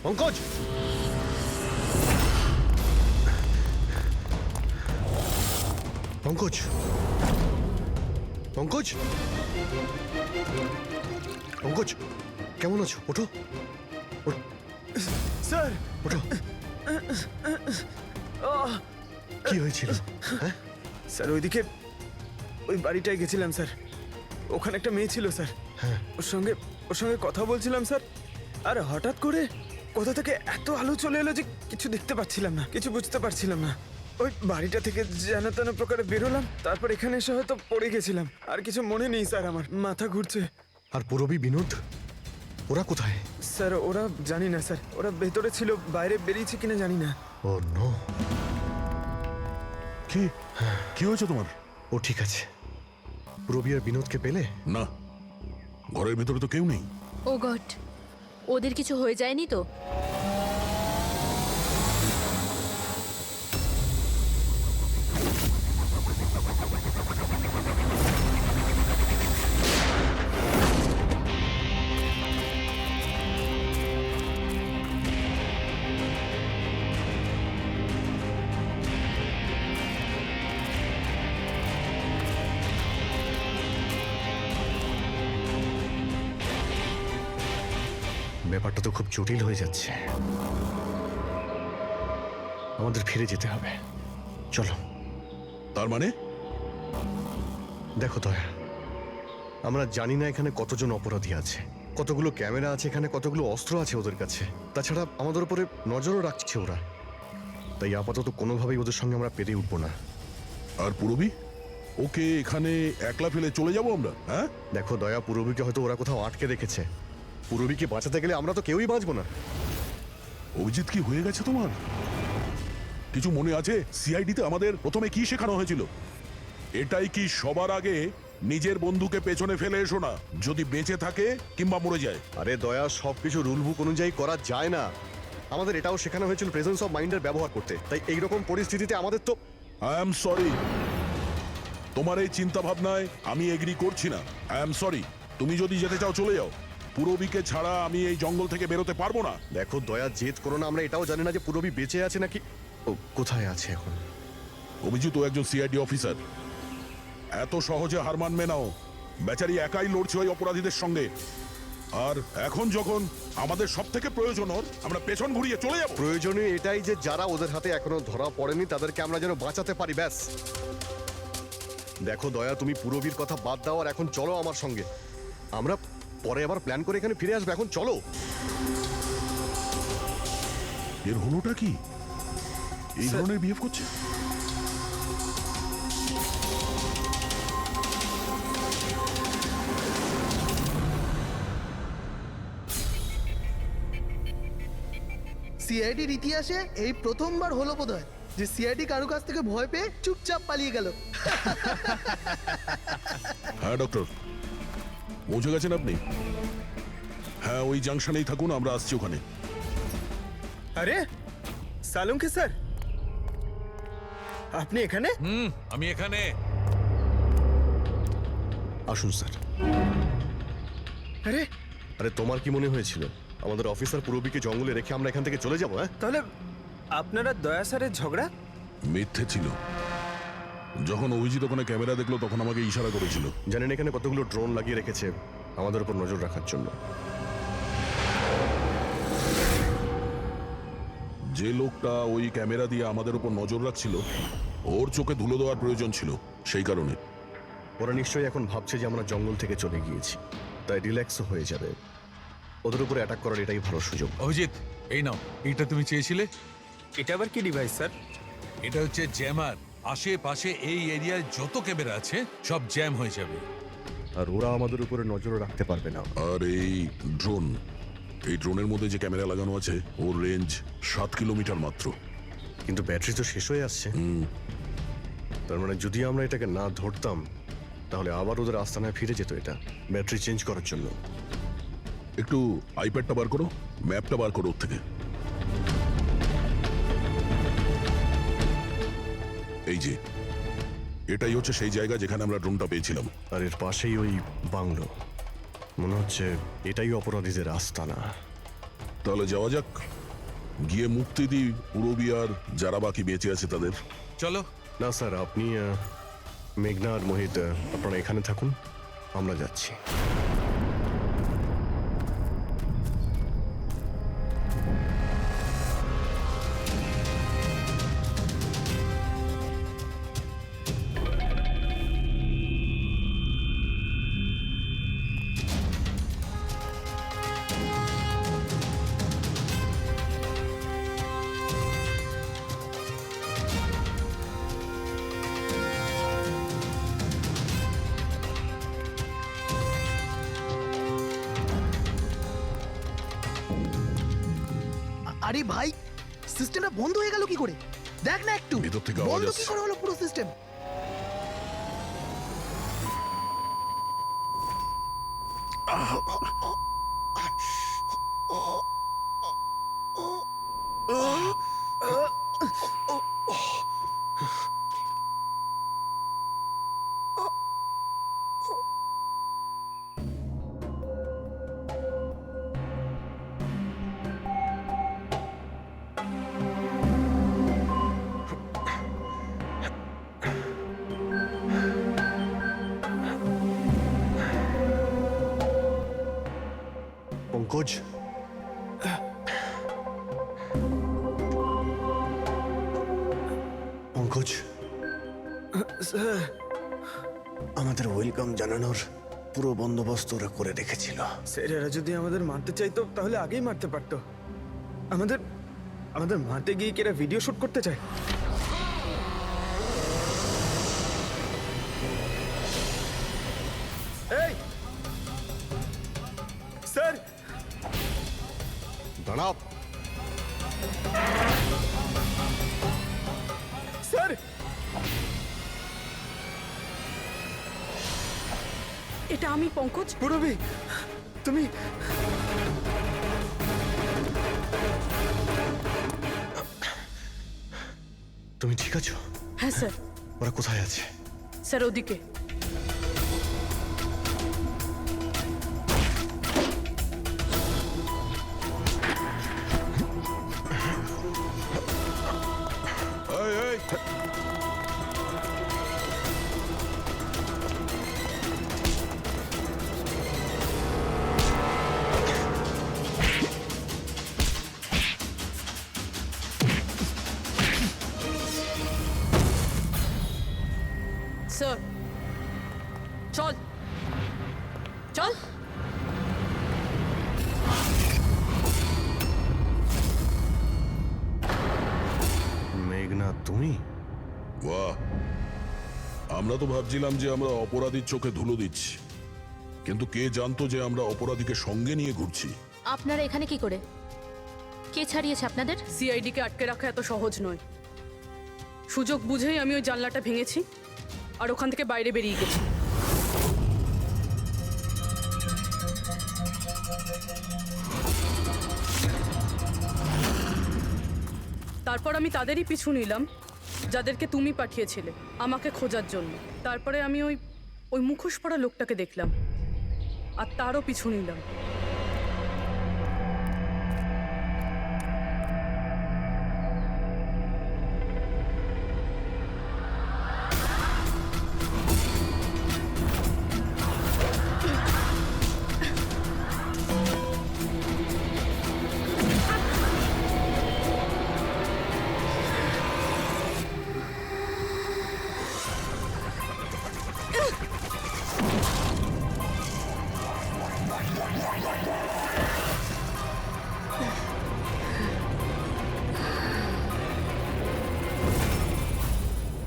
পঙ্কজ, পঙ্কজ, পঙ্কজ, পঙ্কজ, কেমন আছো? ওঠো, স্যার। ওঠো। কি হয়েছিল? হ্যাঁ স্যার ওইদিকে ওই বাড়িটায় গেছিলাম স্যার। ওখানে একটা মেয়ে ছিল স্যার। হ্যাঁ। ওর সঙ্গে কথা বলছিলাম স্যার। আর হঠাৎ করে কোথা থেকে এত আলো চলে এলো যে কিছু দেখতে পাচ্ছিলাম না, কিছু বুঝতে পারছিলাম না। ওই বাড়িটা থেকে যেন তেন প্রকারে বেরোলাম, তারপর এখানে এসে হয়তো পড়ে গেছিলাম। আর কিছু মনে নেই স্যার, আমার মাথা ঘুরছে। আর পুরবী, বিনোদ, ওরা কোথায়? স্যার ওরা জানি না স্যার, ওরা ভেতরে ছিল, বাইরে বেরিয়েছে কিনা জানি না। ও নো। কি কি হয়েছে তোমার? ও ঠিক আছে। পুরবী আর বিনোদকে পেলে? না, ঘরের ভেতরে তো কেউ নেই। ও গড, ওদের কিছু হয়ে যায়নি তো? ব্যাপারটা তো খুব জটিল হয়ে যাচ্ছে। আমাদের ফিরে যেতে হবে। চলো। তার মানে? দেখো দয়া, আমরা জানি না এখানে কতজন অপরাধী আছে, কতগুলো ক্যামেরা আছে এখানে, কতগুলো অস্ত্র আছে ওদের কাছে। তাছাড়া আমাদের উপরে নজরও রাখছে ওরা। তাই আপাতত কোনোভাবেই ওদের সঙ্গে আমরা পেরে উঠবো না। আর পুরবী, ওকে এখানে একলা ফেলে চলে যাব আমরা? হ্যাঁ দেখো দয়া, পুরবীকে হয়তো ওরা কোথাও আটকে রেখেছে। পুরবীকে বাঁচাতে গেলে আমরা তো কেউই বাঁচবো না। অভিজিৎ, কি হয়ে গেছে তোমার? কিছু মনে আছে সিআইডিতে আমাদের প্রথমে কি শেখানো হয়েছিল? এটাই কি সবার আগে নিজের বন্ধুকে পেছনে ফেলে এসো না, যদি বেঁচে থাকে কিংবা মরে যায়। আরে দয়া, সবকিছু রুল বুক অনুযায়ী করা যায় না। আমাদের এটাও শেখানো হয়েছিল প্রেজেন্স অফ মাইন্ডের ব্যবহার করতে। তাই এইরকম পরিস্থিতিতে আমাদের তো... আই এম সরি, তোমার এই চিন্তা ভাবনায় আমি এগ্রি করছি না। আই এম সরি, তুমি যদি যেতে চাও চলে যাও। পুরবীকে ছাড়া আমি এই জঙ্গল থেকে বেরোতে পারবো না। দেখো দয়া, জেদ করো না। আমরা এটাও জানি না যে পুরবী বেঁচে আছে নাকি ও কোথায় আছে এখন। অভিজিৎ ও একজন সিআইডি অফিসার, এত সহজে হার মানবে নাও। বেচারি একাই লড়ছে ওই অপরাধীদের সঙ্গে। আর এখন যখন আমাদের সব থেকে প্রয়োজন ওর, আমরা পেছন ঘুরিয়ে চলে যাব। প্রয়োজনীয় এটাই যে যারা ওদের হাতে এখনো ধরা পড়েনি তাদেরকে আমরা যেন বাঁচাতে পারি, ব্যাস। দেখো দয়া, তুমি পুরবীর কথা বাদ দাও আর এখন চলো আমার সঙ্গে। আমরা পরে আবার প্ল্যান করে এখানে ফিরে আসবো। এখন চলো। এর হলোটা কি? এই ধরনের বিহেভ করছে? সিআইডির ইতিহাসে এই প্রথমবার হলো বোধহয় যে সিআইডি কারো কাছ থেকে ভয় পেয়ে চুপচাপ পালিয়ে গেল। হ্যাঁ ডক্টর, পৌঁছে গেছেন আপনি? হ্যাঁ, ওই জাংশনেই থাকুন, আমরা আসছি ওখানে। আরে সালুঙ্কি স্যার, আপনি এখানে? আমি এখানে। আসুন স্যার। আরে আরে তোমার কি মনে হয়েছিল আমাদের অফিসার পুরবীকে জঙ্গলে রেখে আমরা এখান থেকে চলে যাবো? হ্যাঁ, তাহলে আপনারা দয়া স্যারের ঝগড়া? মিথ্যে ছিল। যখন অভিজিৎ ওখানে ক্যামেরা দেখলো তখন আমাকে ইশারা করেছিল। জানেন এখানে কতগুলো ড্রোন লাগিয়ে রেখেছে আমাদের উপর নজর রাখার জন্য। যে লোকটা ওই ক্যামেরা দিয়ে আমাদের উপর নজর রাখছিল, ওর চোখে ধুলো দেওয়ার প্রয়োজন ছিল, সেই কারণে। ওরা নিশ্চয়ই এখন ভাবছে যে আমরা জঙ্গল থেকে চলে গিয়েছি, তাই রিল্যাক্সও হয়ে যাবে। ওদের উপরে অ্যাটাক করার এটাই ভালো সুযোগ। অভিজিৎ, এই নাও, এটা তুমি চেয়েছিলে। এটা আবার কি ডিভাইস স্যার? এটা হচ্ছে জ্যামার। আশেপাশে এই এরিয়ায় যত ক্যামেরা আছে সব জ্যাম হয়ে যাবে। আর ওরা আমাদের উপরে নজরও রাখতে পারবে না। আর এই ড্রোন, এই ড্রোনের মধ্যে যে ক্যামেরা লাগানো আছে ওর রেঞ্জ 7 কিলোমিটার মাত্র। কিন্তু ব্যাটারি তো শেষ হয়ে আসছে। তার মানে যদি আমরা এটাকে না ধরতাম তাহলে আবার ওদের আস্তানায় ফিরে যেত এটা ব্যাটারি চেঞ্জ করার জন্য। একটু আইপ্যাডটা বার করো, ম্যাপটা বার করো ওর থেকে। এই যে, এটাই হচ্ছে সেই জায়গা যেখানে আমরা ড্রোনটা পেয়েছিলাম। আর এর পাশেই ওই বাংলো। মনে হচ্ছে এটাই অপরাধীদের আস্তানা। তাহলে যাওয়া যাক, গিয়ে মুক্তি দিই পুরবী আর যারা বাকি বেঁচে আছে তাদের। চলো। না স্যার, আপনি মেঘনা আর মোহিত আপনারা এখানে থাকুন, আমরা যাচ্ছি। আরে ভাই, সিস্টেমটা বন্ধ হয়ে গেল কি করে? দেখ না একটু, ভিতর থেকে আওয়াজ বন্ধ কি আসছে। করে হলো পুরো সিস্টেম? পঙ্কজ, পঙ্কজ, স্যার, আমাদের ওয়েলকাম জানানোর পুরো বন্দোবস্ত ওরা করে রেখেছিল। স্যার এরা যদি আমাদের মারতে চাইতো তাহলে আগেই মারতে পারতো। আমাদের আমাদের মারতে গিয়ে কি এরা ভিডিও শুট করতে চায়? এই স্যার, দাঁড়াও। স্যার, এটা আমি পঙ্কজ। পুরবী, তুমি তুমি ঠিক আছো? হ্যাঁ স্যার। ওরা কোথায় আছে? স্যার ওদিকে। এই, এই, স্যার চল চল। মেঘনা, তুমি? বাহ, আমরা তো ভাবছিলাম যে আমরা অপরাধীর চোখে ধুলো দিচ্ছি, কিন্তু কে জানতো যে আমরা অপরাধীকে সঙ্গে নিয়ে ঘুরছি। আপনারা এখানে কি করে? কে ছাড়িয়েছে আপনাদের? সিআইডি কে আটকে রাখা এত সহজ নয়। সুযোগ বুঝেই আমি ওই জানলাটা ভেঙেছি আর ওখান থেকে বাইরে বেরিয়ে গেছি। তারপর আমি তাদেরই পিছু নিলাম যাদেরকে তুমি পাঠিয়েছিলে আমাকে খোঁজার জন্য। তারপরে আমি ওই মুখোশ পরা লোকটাকে দেখলাম আর তারও পিছু নিলাম।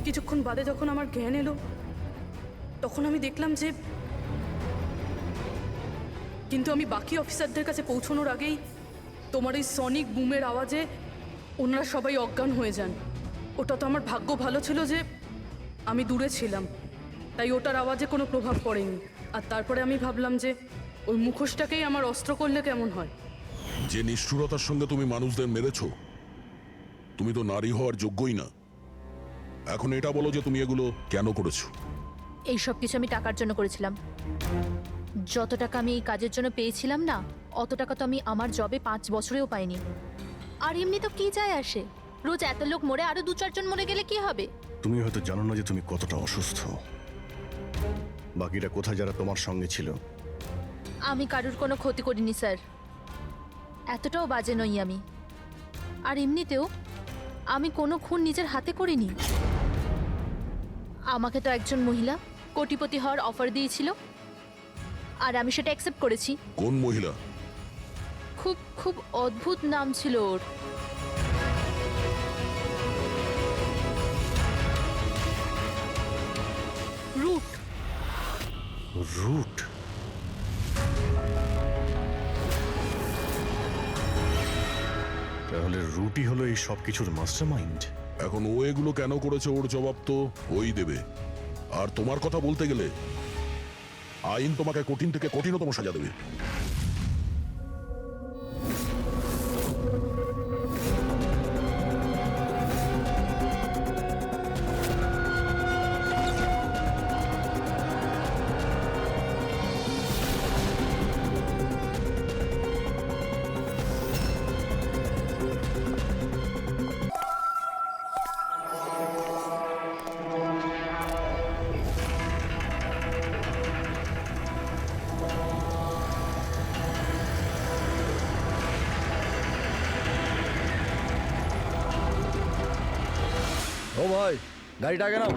কিছুক্ষণ বাদে যখন আমার জ্ঞান এলো তখন আমি দেখলাম যে, কিন্তু আমি বাকি অফিসারদের কাছে পৌঁছানোর আগেই তোমার এই সনিক বুমের আওয়াজে ওনারা সবাই অজ্ঞান হয়ে যান। ওটা তো আমার ভাগ্য ভালো ছিল যে আমি দূরে ছিলাম, তাই ওটার আওয়াজে কোনো প্রভাব পড়েনি। আর তারপরে আমি ভাবলাম যে ওই মুখোশটাকেই আমার অস্ত্র করলে কেমন হয়। যে নিষ্ঠুরতার সঙ্গে তুমি মানুষদের মেরেছো, তুমি তো নারী হওয়ার যোগ্যই না। এখন এটা বলো যে তুমি এগুলো কেন করেছো? এই সব কিছু আমি টাকার জন্য করেছিলাম। যত টাকা আমি এই কাজের জন্য পেয়েছিলাম না, অত টাকা তো আমি আমার জবে 5 বছরেও পাইনি। আর এমনি তো কি যায় আসে, রোজ এত লোক মরে, আরো 2-4 জন মরে গেলে কি হবে? তুমি হয়তো জানো না যে তুমি কতটা অসুস্থ। বাকিরা কোথায় যারা তোমার সঙ্গে ছিল? আমি কারুর কোনো ক্ষতি করিনি স্যার, এতটাও বাজে নই আমি। আর এমনিতেও আমি কোনো খুন নিজের হাতে করিনি। আমাকে তো একজন মহিলা কোটিপতি হওয়ার অফার দিয়েছিল, আর আমি সেটা অ্যাকসেপ্ট করেছি। কোন মহিলা? খুব খুব অদ্ভুত নাম ছিল ওর। রুট। রুট? তাহলে রুটই হলো এই সব কিছুর মাস্টারমাইন্ড। এখন ও এগুলো কেন করেছে ওর জবাব তো ওই দেবে। আর তোমার কথা বলতে গেলে আইন তোমাকে কঠিন থেকে কঠিনতম সাজা দেবে। ও ভাই, গাড়িটা আগে নাও।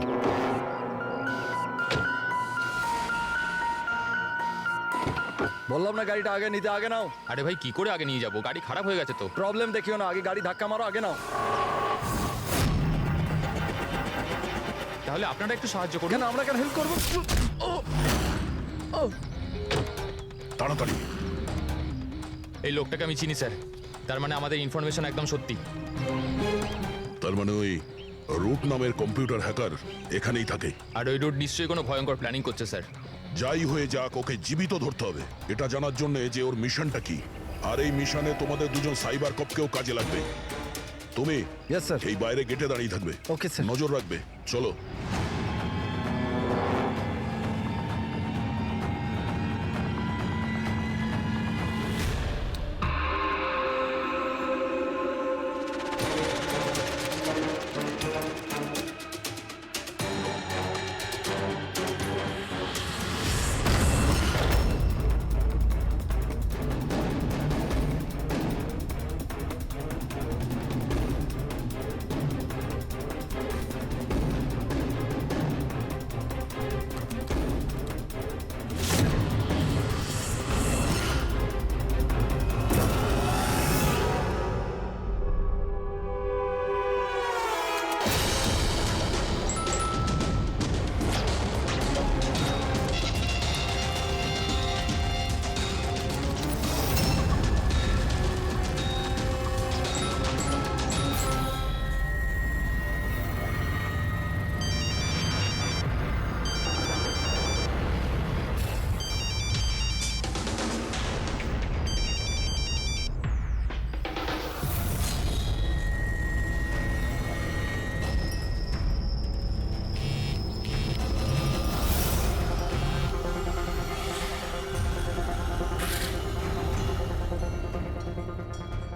বললাম না গাড়িটা আগে নিতে, আগে নাও। আরে ভাই কি করে আগে নিয়ে যাবো, গাড়ি খারাপ হয়ে গেছে তো। প্রবলেম দেখিও না, আগে গাড়ি ধাক্কা মারো, আগে নাও। তাহলে আপনারা একটু সাহায্য করুন। কেন, আমরা কেন হেল্প করবো? তাড়াতাড়ি। এই লোকটাকে আমি চিনি স্যার, তার মানে আমাদের ইনফরমেশন একদম সত্যি। তার মানে ওই রুট নামের কম্পিউটার হ্যাকার এখানেই থাকে। আর ওই রোড নিশ্চয়ই কোনো ভয়ঙ্কর প্ল্যানিং করছে স্যার। যাই হয়ে যাক, ওকে জীবিত ধরতে হবে। এটা জানার জন্য যে ওর মিশনটা কি। আর এই মিশনে তোমাদের দুজন সাইবার কপকেও কাজে লাগবে। তুমি ইয়েস স্যার। এই বাইরে গেটে দাঁড়িয়ে থাকবে। Okay sir. নজর রাখবে। চলো।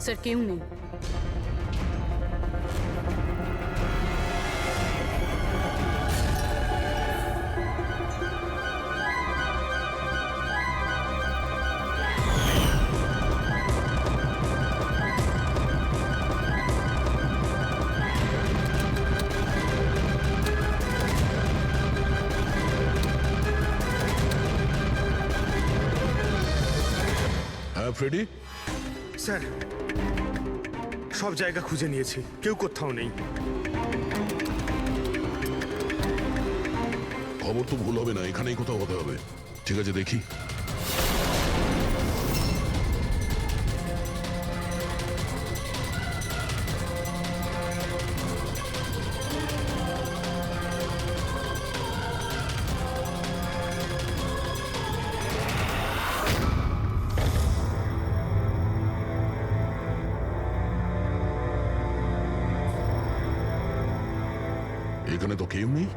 স্যার কেউ নেই। হ্যাঁ ফ্রেডি। স্যার, সব জায়গা খুঁজে নিয়েছি, কেউ কোথাও নেই। খবর তো ভুল হবে না, এখানেই কোথাও হতে হবে। ঠিক আছে, দেখি। এখানে তো কেউ নেই।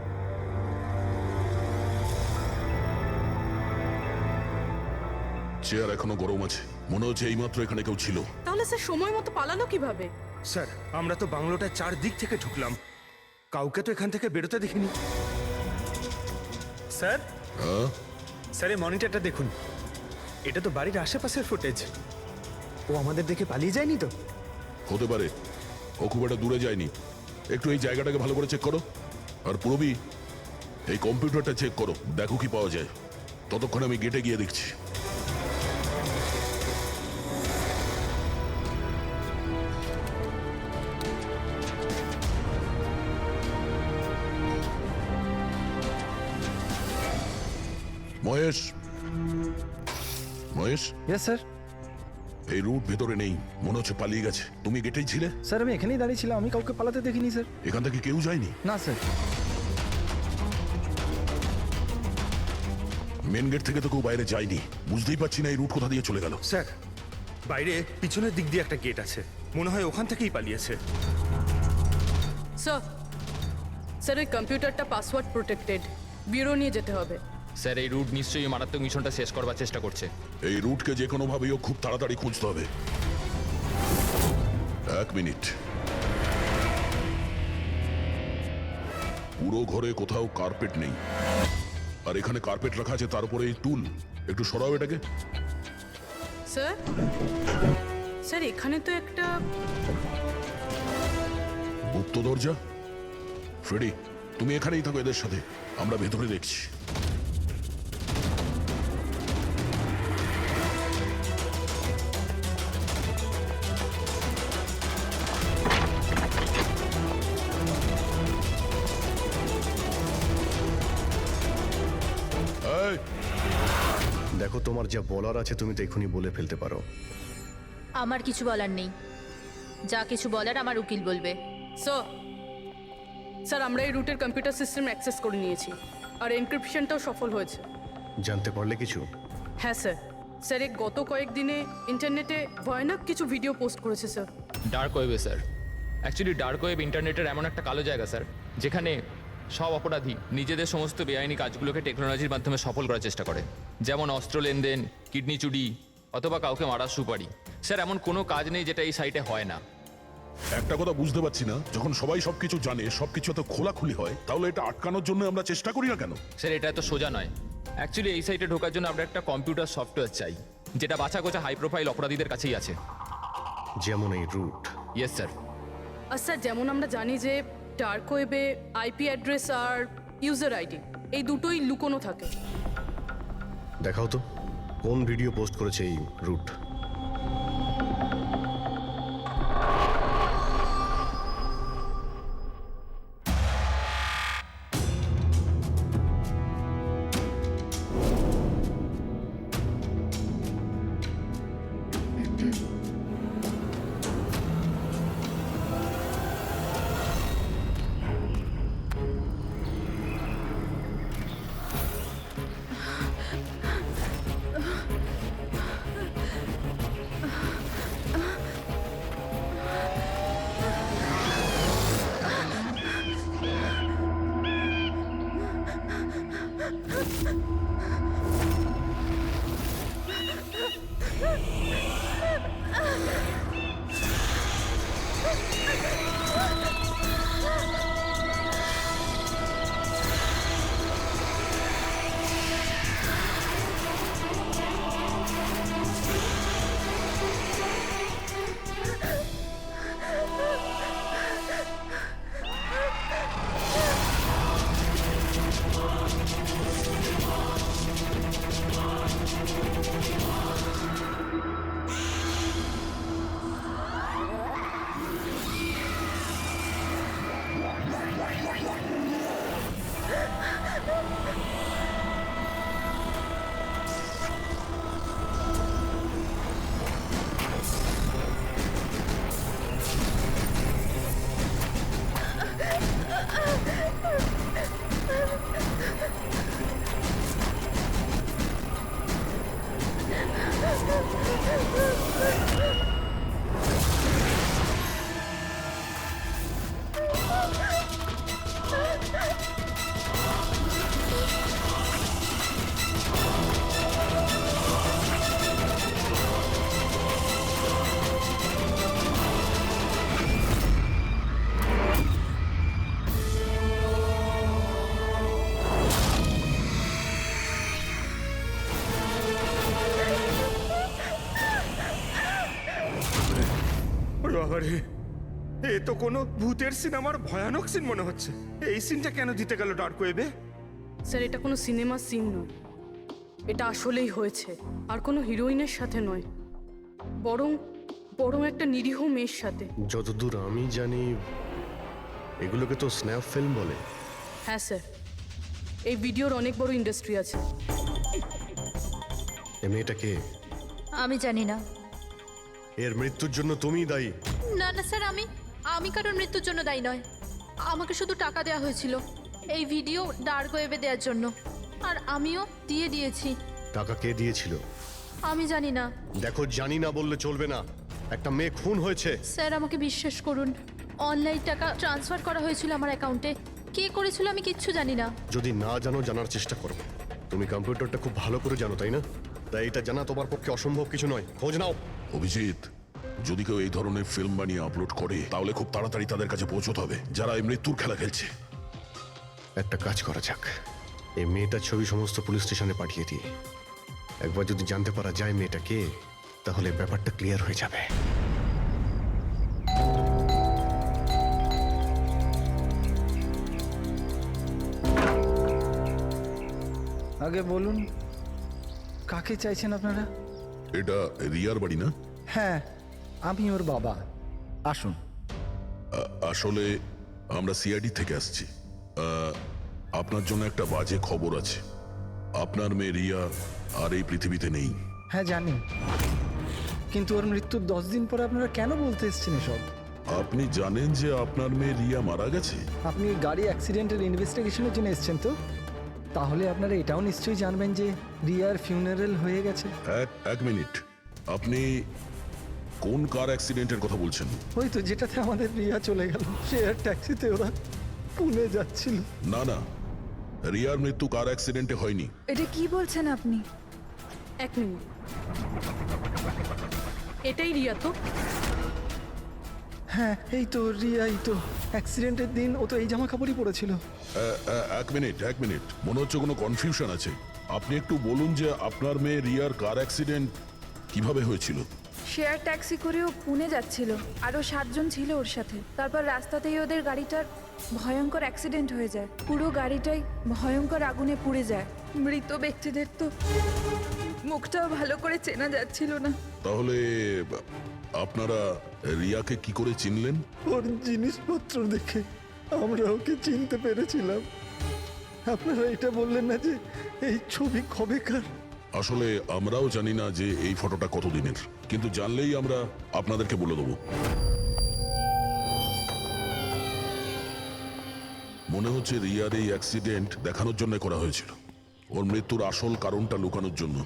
চেয়ার এখনো গরম আছে, মনে হচ্ছে এইমাত্র এখানে কেউ ছিল। তাহলে স্যার সময় মতো পালালো কিভাবে? স্যার আমরা তো বাংলোটার চারদিক থেকে ঢুকলাম, কাউকে তো এখান থেকে বেরোতে দেখিনি। স্যার হ্যাঁ, স্যার এই মনিটরটা দেখুন, এটা তো বাড়ির আশেপাশের ফুটেজ। ও আমাদের দেখে পালিয়ে যায়নি তো? হতে পারে, ও খুব একটা দূরে যায়নি। একটু এই জায়গাটাকে ভালো করে চেক করো। আর পুরবি, এই কম্পিউটারটা চেক করো, দেখো কি পাওয়া যায়। ততক্ষণ আমি গেটে গিয়ে দেখছি। Mahesh, Mahesh, yes sir. এই রুট ভেতরে নেই, মনে হচ্ছে পালিয়ে গেছে। তুমি গেটেই ছিলে? স্যার আমি এখানেই দাঁড়িয়েছিলাম, আমি কাউকে পালাতে দেখিনি স্যার। এখান থেকে কেউ যায়নি? না স্যার। মেন গেট থেকে তো কেউ বাইরে যায়নি। বুঝতেই পারছি না এই রুট কোথা দিয়ে চলে গেল। স্যার বাইরে পিছনের দিক দিয়ে একটা গেট আছে, মনে হয় ওখান থেকেই পালিয়েছে। স্যার স্যার ওই কম্পিউটারটা পাসওয়ার্ড প্রোটেক্টেড, ব্যুরো নিয়ে যেতে হবে। স্যার এই রুট নিশ্চয়ই মারাত্মক মিশনটা শেষ করবার চেষ্টা করছে। এই রুটকে যে কোনো ভাবেই খুব তাড়াতাড়ি খুঁজতে হবে। 1 মিনিট। পুরো ঘরে কোথাও কার্পেট নেই, আর এখানে কার্পেট রাখা আছে, তার উপরে এই টুল। একটু সরাও এটাকে। স্যার স্যার এখানে তো একটা গুপ্ত দরজা। ফ্রেডি, তুমি এখানেই থাকো এদের সাথে, আমরা ভেতরে দেখছি। এই, দেখো, তোমার যা বলার আছে তুমি তো এখনই বলে ফেলতে পারো। আমার কিছু বলার নেই, যা কিছু বলার আমার উকিল বলবে। স্যার স্যার আমরা এই রুটের কম্পিউটার সিস্টেম অ্যাক্সেস করে নিয়েছি, আর এনক্রিপশনটাও সফল হয়েছে। জানতে পারলে কিছু? হ্যাঁ স্যার। স্যার এই গত কয়েকদিনে ইন্টারনেটে ভয়ানক কিছু ভিডিও পোস্ট করেছে স্যার। ডার্ক ওয়েবে স্যার। অ্যাকচুয়ালি ডার্ক ওয়েব ইন্টারনেটের এমন একটা কালো জায়গা স্যার, যেখানে সব অপরাধী নিজেদের সমস্ত বেআইনি কাজগুলোকে টেকনোলজির মাধ্যমে সফল করার চেষ্টা করে। যেমন অস্ত্র লেনদেন, কিডনি চুরি, অথবা কাউকে মারার সুপারি। স্যার এমন কোনো কাজ নেই যেটা এই সাইটে হয় না। একটা কথা বুঝতে পারছি না, যখন সবাই সবকিছু জানে, সবকিছু এত খোলাখুলি হয়, তাহলে এটা আটকানোর জন্য আমরা চেষ্টা করি না কেন? স্যার এটা এত সোজা নয়। অ্যাকচুয়ালি এই সাইটে ঢোকার জন্য আমরা একটা কম্পিউটার সফটওয়্যার চাই, যেটা বাছা গোছা হাই প্রোফাইল অপরাধীদের কাছেই আছে। যেমন এই রুট। Yes sir. আর স্যার যেমন আমরা জানি যে ডার্ক ওয়েবে আইপি অ্যাড্রেস আর ইউজার আইডি এই দুটোই লুকোনো থাকে। দেখাও তো কোন ভিডিও পোস্ট করেছে এই রুট। ওরে বাবারে, এ তো কোনো ভূতের সিনেমার ভয়ানক সিন মনে হচ্ছে। এই সিনটা কেন দিতে গেল ডার্ক ওয়েবে? স্যার এটা কোনো সিনেমার সিন নয়, এটা আসলেই হয়েছে। আর কোনো হিরোইনের সাথে নয়, বরং বরং একটা নিরীহ মেয়ের সাথে। যতদূর আমি জানি এগুলোকে তো স্ন্যাপ ফিল্ম বলে। হ্যাঁ স্যার, এই ভিডিওর অনেক বড় ইন্ডাস্ট্রি আছে। এ মেয়েটাকে, আমি জানি না। এর মৃত্যুর জন্য তুমিই দায়ী। না না স্যার, আমি কারোর মৃত্যুর জন্য দায়ী নয়। আমাকে শুধু টাকা দেওয়া হয়েছিল এই ভিডিও ডার্ক ওয়েবে দেওয়ার জন্য, আর আমিও দিয়েছি। টাকা কে দিয়েছিল? আমি জানি না দেখো, জানি না বললে চলবে না। একটা মেয়ে খুন হয়েছে। স্যার, আমাকে বিশ্বাস করুন, অনলাইন টাকা ট্রান্সফার করা হয়েছিল আমার অ্যাকাউন্টে। কে করেছিল আমি কিচ্ছু জানি না। যদি না জানো, জানার চেষ্টা করো। তুমি কম্পিউটারটা খুব ভালো করে জানো, তাই না? তাই এটা জানা তোমার পক্ষে অসম্ভব কিছু নয়। খোঁজ নাও। অভিজিৎ, যদি কেউ এই ধরনের ফিল্ম বানিয়ে আপলোড করে তাহলে খুব তাড়াতাড়ি তাদের কাছে পৌঁছতে হবে যারা এই মৃত্যুর খেলা খেলছে। একটা কাজ করা যাক, এই মেয়েটার ছবি সমস্ত পুলিশ স্টেশনে পাঠিয়ে দিই। একবার যদি জানতে পারা যায় মেয়েটা কে, তাহলে ব্যাপারটা ক্লিয়ার হয়ে যাবে। আগে বলুন, কাকে চাইছেন আপনারা? এটা রিয়ার বাড়ি না? হ্যাঁ, আমি ওর বাবা। আসুন। আসলে আমরা সিআইডি থেকে আসছি। আপনার জন্য একটা বাজে খবর আছে। আপনার মেয়ে রিয়া আর এই পৃথিবীতে নেই। হ্যাঁ জানি, কিন্তু ওর মৃত্যুর 10 দিন পরে আপনারা কেন বলতে এসছেন এসব? আপনি জানেন যে আপনার মেয়ে রিয়া মারা গেছে? আপনি গাড়ি অ্যাক্সিডেন্টের ইনভেস্টিগেশনের জন্য এসছেন তো? তাহলে আপনারা এটাও নিশ্চয়ই জানবেন যে রিয়ার ফিউনারেল হয়ে গেছে। এক মিনিট, আপনি কোন কার অ্যাক্সিডেন্টের কথা বলছেন? ওই তো যেটাতে আমাদের রিয়া চলে গেল, শেয়ার ট্যাক্সিতে ওরা পুনে যাচ্ছিল। না না, রিয়ার মৃত্যু কার অ্যাক্সিডেন্টে হয়নি। এটা কি বলছেন আপনি? এক মিনিট, এটাই রিয়া তো? হ্যাঁ এই তো রিয়াই তো। অ্যাক্সিডেন্টের দিন ও তো এই জামা কাপড়ই পরেছিল। এক মিনিট, মনে হচ্ছে কোনো কনফিউশন আছে। আপনি একটু বলুন যে আপনার মেয়ে রিয়ার কার অ্যাক্সিডেন্ট কিভাবে হয়েছিল? শেয়ার ট্যাক্সি করেও পুনে যাচ্ছিল, আরও 7 জন ছিল ওর সাথে। তারপর রাস্তাতেই ওদের গাড়িটার ভয়ঙ্কর অ্যাক্সিডেন্ট হয়ে যায়। পুরো গাড়িটাই ভয়ঙ্কর আগুনে পুড়ে যায়। মৃত ব্যক্তিদের তো মুখটাও ভালো করে চেনা যাচ্ছিল না। তাহলে আপনারা রিয়াকে কি করে চিনলেন? ওর জিনিসপত্র দেখে আমরা ওকে চিনতে পেরেছিলাম। আপনারা এটা বললেন না যে এই ছবি কবেকার? আসলে আমরাও জানি না যে এই ফটোটা কতদিনের, কিন্তু জানলেই আমরা আপনাদেরকে বলে দেবো। মনে হচ্ছে রিয়ার এই অ্যাক্সিডেন্ট দেখানোর জন্য করা হয়েছিল, ওর মৃত্যুর আসল কারণটা লুকানোর জন্য।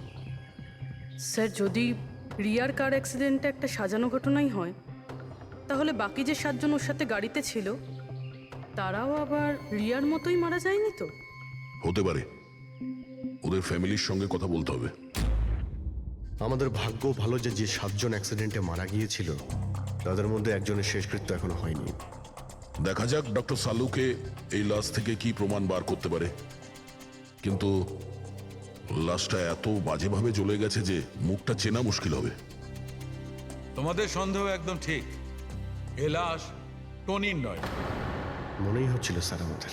স্যার, যদি রিয়ার কার অ্যাক্সিডেন্টটা একটা সাজানো ঘটনাই হয়, তাহলে বাকি যে 7 জন ওর সাথে গাড়িতে ছিল তারাও আবার রিয়ার মতোই মারা যায়নি তো? হতে পারে, ওদের ফ্যামিলির সঙ্গে কথা বলতে হবে। আমাদের ভাগ্য ভালো যে 7 জন অ্যাক্সিডেন্টে মারা গিয়েছিল তাদের মধ্যে একজনের শেষকৃত্য এখনো হয়নি। দেখা যাক ডক্টর সালুকে এই লাশ থেকে কি প্রমাণ বার করতে পারে। কিন্তু লাশটা এত বাজেভাবে জ্বলে গেছে যে মুখটা চেনা মুশকিল হবে। তোমাদের সন্দেহ একদম ঠিক। এ লাশ টনির নয়। মনেই হচ্ছিল স্যার আমাদের,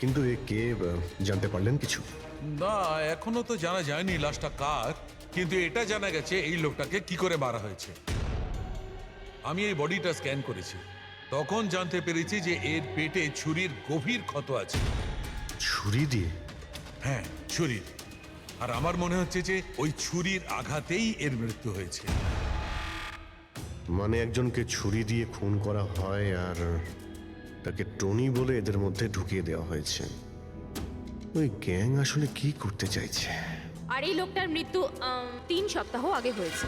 কিন্তু এ কে জানতে পারলেন কিছু? না, এখনো তো জানা যায়নি লাশটা কার, কিন্তু এটা জানা গেছে এই লোকটাকে কি করে মারা হয়েছে। আমি এই বডিটা স্ক্যান করেছি, তখন জানতে পেরেছি যে এর পেটে ছুরির গভীর ক্ষত আছে। ছুরি দিয়ে? হ্যাঁ, ছুরির। আর আমার মনে হচ্ছে যে ওই ছুরির আঘাতেই এর মৃত্যু হয়েছে। মানে একজনকে ছুরি দিয়ে খুন করা হয় আর তাকে টনি বলে এদের মধ্যে ঢুকিয়ে দেওয়া হয়েছে। ওই গ্যাং আসলে কি করতে চাইছে? আর এই লোকটার মৃত্যু 3 সপ্তাহ আগে হয়েছে।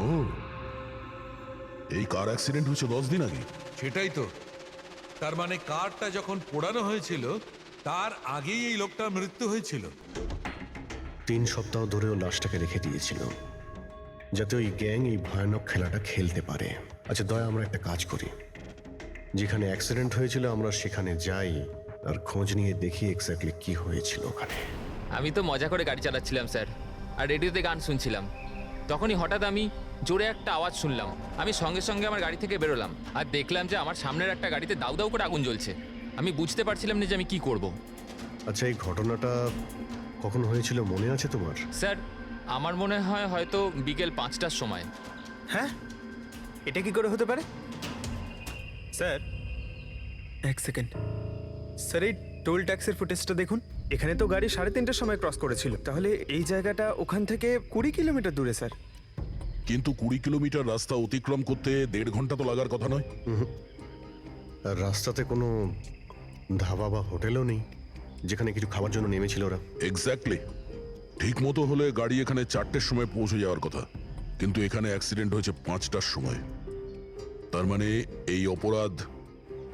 ও, এই কার অ্যাক্সিডেন্ট হয়েছে 10 দিন আগে? সেটাই তো। তার মানে কারটা যখন পোড়ানো হয়েছিল তার আগেই এই লোকটার মৃত্যু হয়েছিল। 3 সপ্তাহ ধরেও লাশটাকে রেখে দিয়েছিল যাতে ওই গ্যাং এই ভয়ানক খেলাটা খেলতে পারে। আচ্ছা দয়া, আমরা একটা কাজ করি, যেখানে অ্যাক্সিডেন্ট হয়েছিল আমরা সেখানে যাই আর খোঁজ নিয়ে দেখি এক্স্যাক্টলি কি হয়েছিল ওখানে। আমি তো মজা করে গাড়ি চালাচ্ছিলাম স্যার, আর রেডিওতে গান শুনছিলাম। তখনই হঠাৎ আমি জোরে একটা আওয়াজ শুনলাম। আমি সঙ্গে সঙ্গে আমার গাড়ি থেকে বেরোলাম আর দেখলাম যে আমার সামনের একটা গাড়িতে দাউ দাউ করে আগুন জ্বলছে। আমি বুঝতে পারছিলাম না যে আমি কি করব। আচ্ছা, এই ঘটনাটা কখন হয়েছিল মনে আছে তোমার? স্যার, আমার মনে হয় হয়তো বিকেল 5টার সময়। হ্যাঁ, এটা কি করে হতে পারে? স্যার, এক সেকেন্ড। স্যার, এই টোল ট্যাক্সের ফুটেজটা দেখুন। এখানে তো গাড়ি 3:30টার সময় ক্রস করেছিল, তাহলে এই জায়গাটা ওখান থেকে 20 কিলোমিটার দূরে স্যার। কিন্তু 20 কিলোমিটার রাস্তা অতিক্রম করতে 1.5 ঘন্টা তো লাগার কথা নয়। আর রাস্তাতে কোনো ধাবা বা হোটেলও নেই যেখানে কিছু খাবার জন্য নেমেছিল ওরা। এক্স্যাক্টলি, ঠিক মতো হলে গাড়ি এখানে 4টের সময় পৌঁছে যাওয়ার কথা, কিন্তু এখানে অ্যাক্সিডেন্ট হয়েছে 5টার সময়। তার মানে এই অপরাধ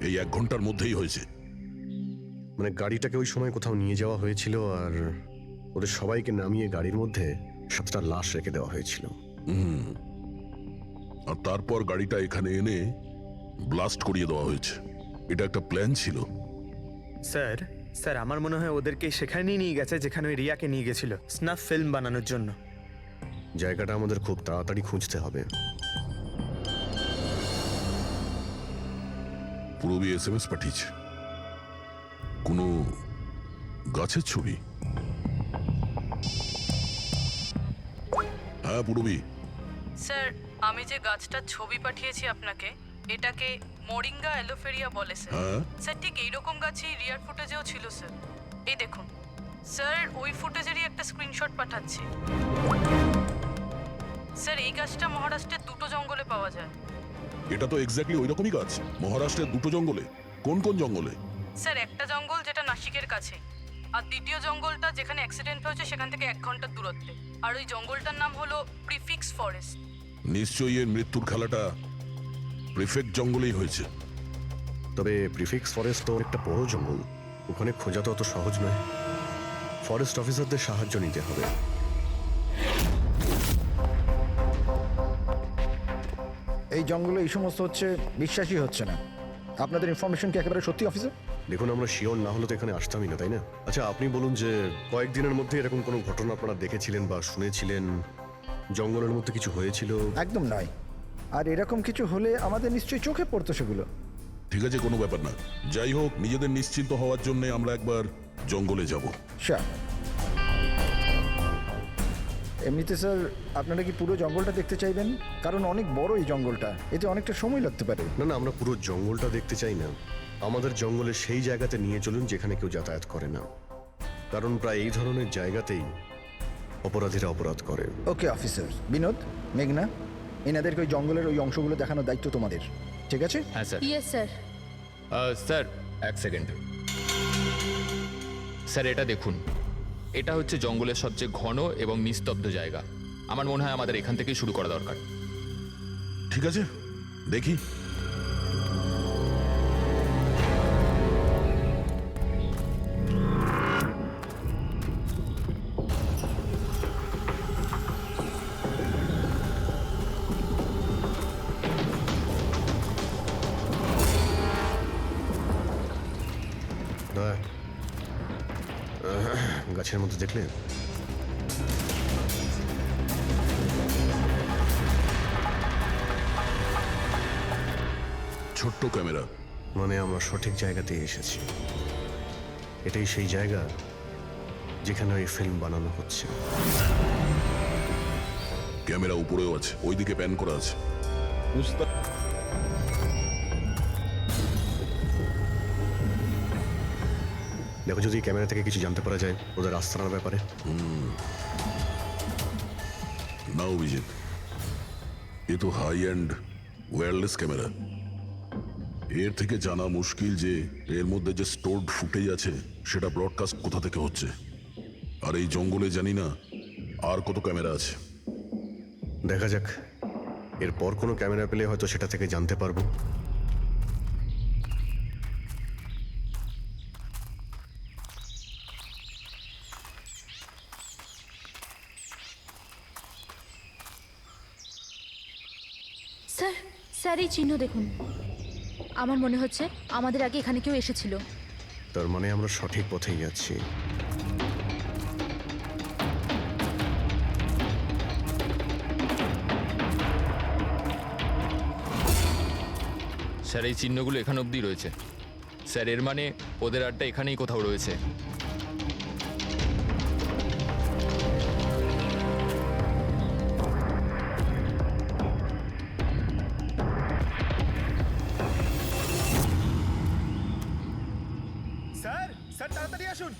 এই 1 ঘন্টার মধ্যেই হয়েছে। মানে গাড়িটাকে ওই সময় কোথাও নিয়ে যাওয়া হয়েছিল আর ওদের সবাইকে নামিয়ে গাড়ির মধ্যে 7টা লাশ রেখে দেওয়া হয়েছিল। আর তারপর গাড়িটা এখানে এনে ব্লাস্ট করিয়ে দেওয়া হয়েছে। এটা একটা প্ল্যান ছিল। স্যার, স্যার আমার মনে হয় ওদেরকে সেখানেই নিয়ে গেছে যেখানে ওই রিয়াকে নিয়ে গেছিল স্নাফ ফিল্ম বানানোর জন্য। জায়গাটা আমাদের খুব তাড়াতাড়ি খুঁজতে হবে। পূরবী SMS পাঠিয়েছে, কোনো গাছের ছবি। হ্যাঁ পূরবী, স্যার, আমি যে গাছটার ছবি পাঠিয়েছি আপনাকে, এটাকে মোরিঙ্গা অ্যালোফেরিয়া বলে স্যার। হ্যাঁ স্যার, ঠিক এইরকম গাছই রিয়ার ফুটেজেও ছিল স্যার। এই দেখুন স্যার, ওই ফুটেজেরই একটা স্ক্রিনশট পাঠাচ্ছি। স্যার, এই গাছটা মহারাষ্ট্রের 2টো জঙ্গলে পাওয়া যায়। এটা তো এক্স্যাক্টলি ওই রকমই গাছ। মহারাষ্ট্রের 2টো জঙ্গলে? কোন কোন জঙ্গলে? স্যার, একটা জঙ্গল যেটা নাসিকের কাছে, আর দ্বিতীয় জঙ্গলটা যেখানে অ্যাক্সিডেন্ট হয়েছে সেখান থেকে 1 ঘন্টার দূরত্বে। আর ওই জঙ্গলটার নাম হলো প্রিফিক্স ফরেস্ট। নিশ্চয়ই এর মৃত্যুর খেলাটা প্রিফেক্ট জঙ্গলেই হয়েছে। তবে প্রিফিক্স ফরেস্ট তো একটা বড় জঙ্গল, ওখানে খোঁজা তো অত সহজ নয়। ফরেস্ট অফিসারদের সাহায্য নিতে হবে। এই জঙ্গলে এই সমস্ত হচ্ছে, বিশ্বাসই হচ্ছে না। আপনাদের ইনফরমেশন কি একেবারে সত্যি অফিসার? দেখুন, আমরা শিওর না হলে তো এখানে আসতামই না, তাই না? আচ্ছা, আপনি বলুন যে কয়েকদিনের মধ্যে এরকম কোনো ঘটনা আপনারা দেখেছিলেন বা শুনেছিলেন? জঙ্গলের মধ্যে কিছু হয়েছিল? একদম নয়। আর এরকম কিছু হলে আমাদের নিশ্চয়ই চোখে পড়তো সেগুলো। ঠিক আছে, কোনো ব্যাপার না। যাই হোক, নিজেদের নিশ্চিন্ত হওয়ার জন্য আমরা একবার জঙ্গলে যাব। স্যার, এমনিতে স্যার আপনারা কি পুরো জঙ্গলটা দেখতে চাইবেন? কারণ অনেক বড় এই জঙ্গলটা, এতে অনেকটা সময় লাগতে পারে। না না, আমরা পুরো জঙ্গলটা দেখতে চাই না। আমাদের জঙ্গলে সেই জায়গাতে নিয়ে চলুন যেখানে কেউ যাতায়াত করে না, কারণ প্রায় এই ধরনের জায়গাতেই অপরাধীরা অপরাধ করে। Okay officer. বিনোদ, মেঘনা, এনাদেরকে ওই জঙ্গলের ওই অংশগুলো দেখানোর দায়িত্ব তোমাদের, ঠিক আছে? হ্যাঁ sir. Yes sir. Sir, 1 second. Sir, এটা দেখুন, এটা হচ্ছে জঙ্গলের সবচেয়ে ঘন এবং নিস্তব্ধ জায়গা। আমার মনে হয় আমাদের এখান থেকেই শুরু করা দরকার। ঠিক আছে, দেখি। গাছের মধ্যে দেখলে ছোট্ট ক্যামেরা, মানে আমরা সঠিক জায়গাতে এসেছি। এটাই সেই জায়গা যেখানে ওই ফিল্ম বানানো হচ্ছে। ক্যামেরা উপরেও আছে, ওইদিকে প্যান করা আছে। দেখো, যদি ক্যামেরা থেকে কিছু জানতে পারা যায় ওদের আস্তানার ব্যাপারে। না অভিজিৎ, এ তো হাই অ্যান্ড ওয়্যারলেস ক্যামেরা। এর থেকে জানা মুশকিল যে এর মধ্যে যে স্টোরড ফুটেজ আছে সেটা ব্রডকাস্ট কোথা থেকে হচ্ছে। আর এই জঙ্গলে জানি না আর কত ক্যামেরা আছে। দেখা যাক, এরপর কোনো ক্যামেরা পেলে হয়তো সেটা থেকে জানতে পারবো। স্যার, স্যার এই চিহ্ন দেখুন। আমার মনে হচ্ছে আমাদের আগে এখানে কেউ এসেছিল। তার মানে আমরা সঠিক পথেই যাচ্ছি। স্যার এই চিহ্নগুলো এখানে অবধি রয়েছে। স্যার এর মানে ওদের আড্ডা এখানেই কোথাও রয়েছে। স্যার স্যার তাড়াতাড়ি আসুন।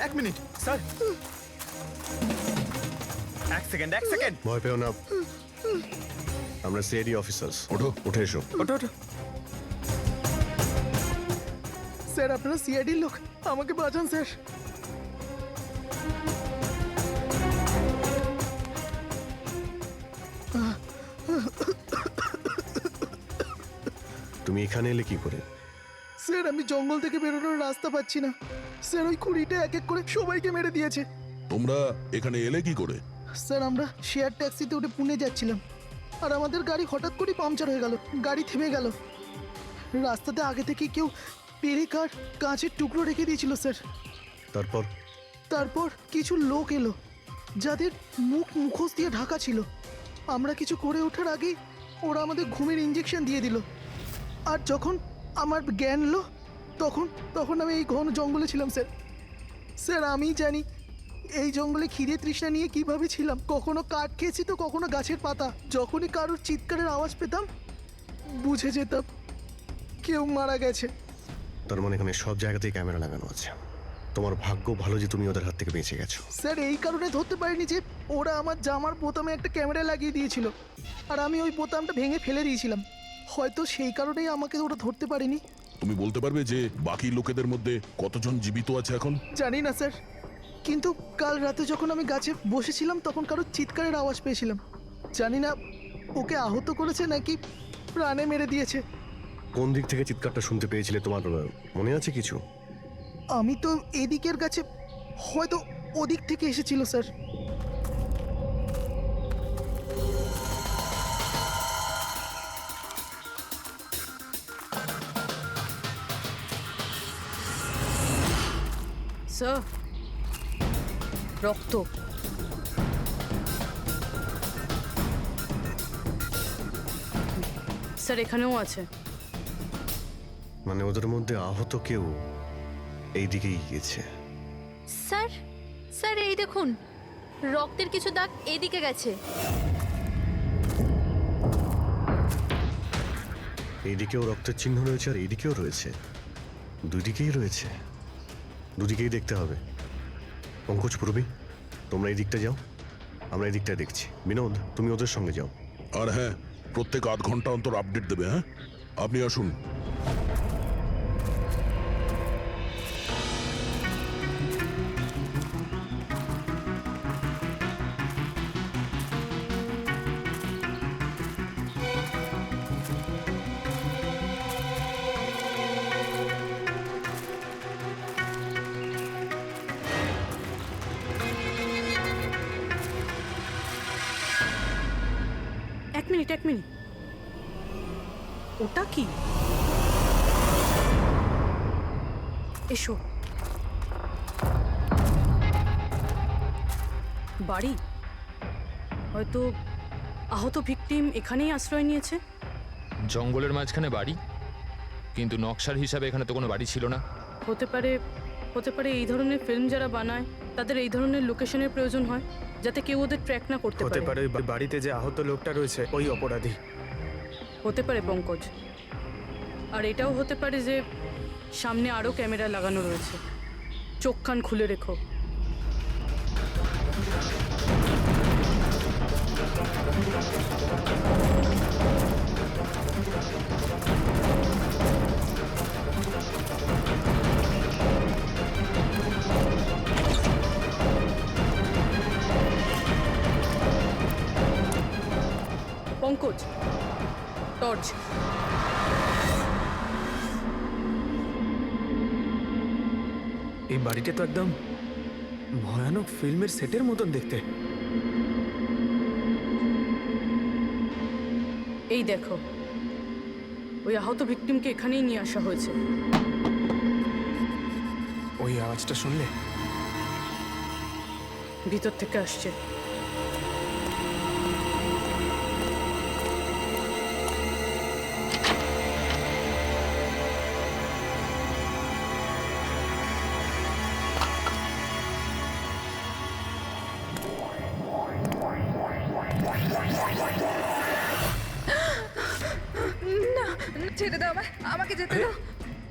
এক মিনিট স্যার, এক সেকেন্ড। ভয় পেও না, আমরা সিআইডি অফিসার্স। ওঠো। উঠে এসো। ওটো স্যার আপনারা সিআইডির লোক, আমাকে বাঁচান স্যার। তুমি এখানে এলে কি করে? স্যার আমি জঙ্গল থেকে বেরোনোর রাস্তা পাচ্ছি না। স্যার ওই কুড়িটা এক এক করে সবাইকে মেরে দিয়েছে। তোমরা এখানে এলে কি করে? স্যার আমরা শেয়ার ট্যাক্সিতে উঠে পুনে যাচ্ছিলাম, আর আমাদের গাড়ি হঠাৎ করে পাংচার হয়ে গেল, গাড়ি থেমে গেল। রাস্তাতে আগে থেকে কেউ পেরেকার কাঁচের টুকরো রেখে দিয়েছিল স্যার। তারপর কিছু লোক এলো যাদের মুখোশ দিয়ে ঢাকা ছিল। আমরা কিছু করে ওঠার আগেই ওরা আমাদের ঘুমের ইঞ্জেকশন দিয়ে দিল। আর যখন আমার জ্ঞান এলো তখন আমি এই ঘন জঙ্গলে ছিলাম স্যার। স্যার আমি জানি এই জঙ্গলে খিদে তৃষ্ণা নিয়ে কিভাবে ছিলাম। কখনো কাঠ খেয়েছি তো কখনো গাছের পাতা। যখনই কারোর চিৎকারের আওয়াজ পেতাম বুঝে যেতাম কেউ মারা গেছে। তার মানে এখানে সব জায়গাতেই ক্যামেরা লাগানো আছে। তোমার ভাগ্য ভালো যে তুমি ওদের হাত থেকে বেঁচে গেছো। স্যার এই কারণে ধরতে পারিনি যে ওরা আমার জামার বোতামে একটা ক্যামেরা লাগিয়ে দিয়েছিল, আর আমি ওই বোতামটা ভেঙে ফেলে দিয়েছিলাম। হয়তো সেই কারণেই আমাকে ওরা ধরতে পারেনি। তুমি বলতে পারবে যে বাকি লোকেদের মধ্যে কতজন জীবিত আছে এখন? জানি না স্যার, কিন্তু কাল রাতে যখন আমি গাছে বসেছিলাম তখন কারোর চিৎকারের আওয়াজ পেয়েছিলাম। জানি না ওকে আহত করেছে নাকি প্রাণে মেরে দিয়েছে। কোন দিক থেকে চিৎকারটা শুনতে পেয়েছিলে তোমার মনে আছে কিছু? আমি তো এদিকের কাছে, হয়তো ওদিক থেকে এসেছিল স্যার। স্যার রক্ত। স্যার এখানেও আছে। মানে ওদের মধ্যে আহত কেউ এই দিকেই গিয়েছে। স্যার স্যার এই দেখুন, রক্তের কিছু দাগ এদিকে গেছে। এইদিকেও রক্তের চিহ্ন রয়েছে আর এইদিকেও রয়েছে, দুদিকেই রয়েছে। দুদিকেই দেখতে হবে। পঙ্কজ, পূর্বী, তোমরা এই দিকটা যাও, আমরা এই দিকটা দেখছি। বিনোদ, তুমি ওদের সঙ্গে যাও। আর হ্যাঁ, প্রত্যেক আধ ঘন্টা অন্তর আপডেট দেবে। হ্যাঁ, আপনি আসুন। এক মিনিট, ওটা কি? এসো। বাড়ি, হয়তো আহত ভিকটিম এখানেই আশ্রয় নিয়েছে। জঙ্গলের মাঝখানে বাড়ি, কিন্তু নকশার হিসাবে এখানে তো কোনো বাড়ি ছিল না। হতে পারে এই ধরনের ফিল্ম যারা বানায় তাদের এই ধরনের লোকেশনের প্রয়োজন হয়, যাতে কেউ ওদের ট্র্যাক না করতে হতে পারে। পারে ওই বাড়িতে যে আহত লোকটা রয়েছে ওই অপরাধী। হতে পারে পঙ্কজ। আর এটাও হতে পারে যে সামনে আরও ক্যামেরা লাগানো রয়েছে। চোখ কান খুলে রেখো। পঙ্কজ, টর্চ। এই বাড়িটা তো একদম ভয়ানক ফিল্মের সেটের মতন দেখতে। এই দেখো, ওই আহত ভিকটিমকে এখানেই নিয়ে আসা হয়েছে। ওই আওয়াজটা শুনলে? ভিতর থেকে আসছে। ছেড়ে দাও আমায়, আমাকে যেতে দাও।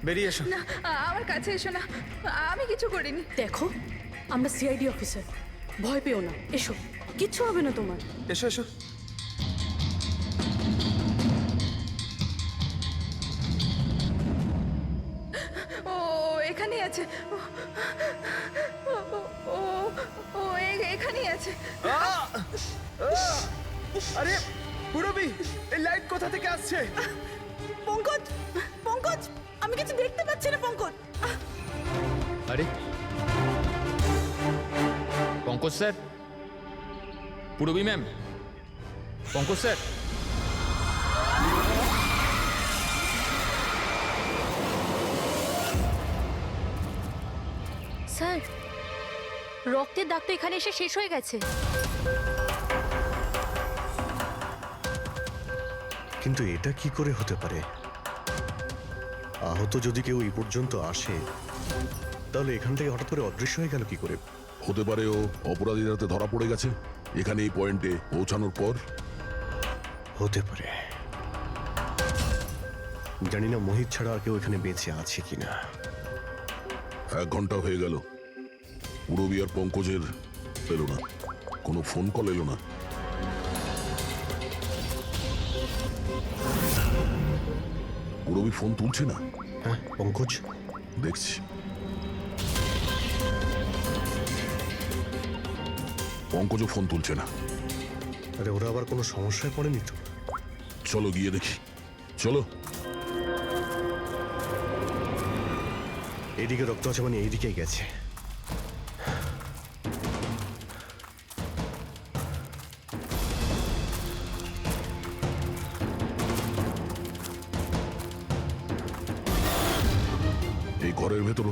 বেরিয়ে এসো। না, আমার কাছে এসো না, আমি কিছু করিনি। দেখো আমরা সিআইডি অফিসার, ভয় পেও না, এসো, কিচ্ছু হবে না তোমার। এসো এসো। ও এখানেই আছে, ও এখানেই আছে। আরে পুরবি, এই লাইট কোথা থেকে আসছে? পঙ্কজ, পঙ্কজ, আমি কিছু দেখতে পাচ্ছি না পঙ্কজ। আরে Pankaj sir, Purabi ma'am, Pankaj sir. Sir, রক্তের দাগ তো এখানে এসে শেষ হয়ে গেছে। কিন্তু এটা কি করে হতে পারে? আহত যদি কেউ এই পর্যন্ত আসে, তাহলে এখান থেকে হঠাৎ করে অদৃশ্য হয়ে গেল কি করে? হতে পারে ও অপরাধীর হাতে ধরা পড়ে গেছে এখানে এই পয়েন্টে পৌঁছানোর পর। হতে পারে। জানি না মোহিত ছাড়া আর কেউ এখানে বেঁচে আছে কিনা। 1 ঘন্টা হয়ে গেল, পুরবী আর পঙ্কজের এলো না, কোনো ফোন কল এলো না। পুরবী ফোন তুলছে না। হ্যাঁ পঙ্কজ, দেখছি। পঙ্কজও ফোন তুলছে না। আরে ওরা আবার কোনো সমস্যায় পড়েনি তো? চলো গিয়ে দেখি, চলো। এইদিকে রক্ত আছে মানে এইদিকেই গেছে। এই ঘরের ভেতর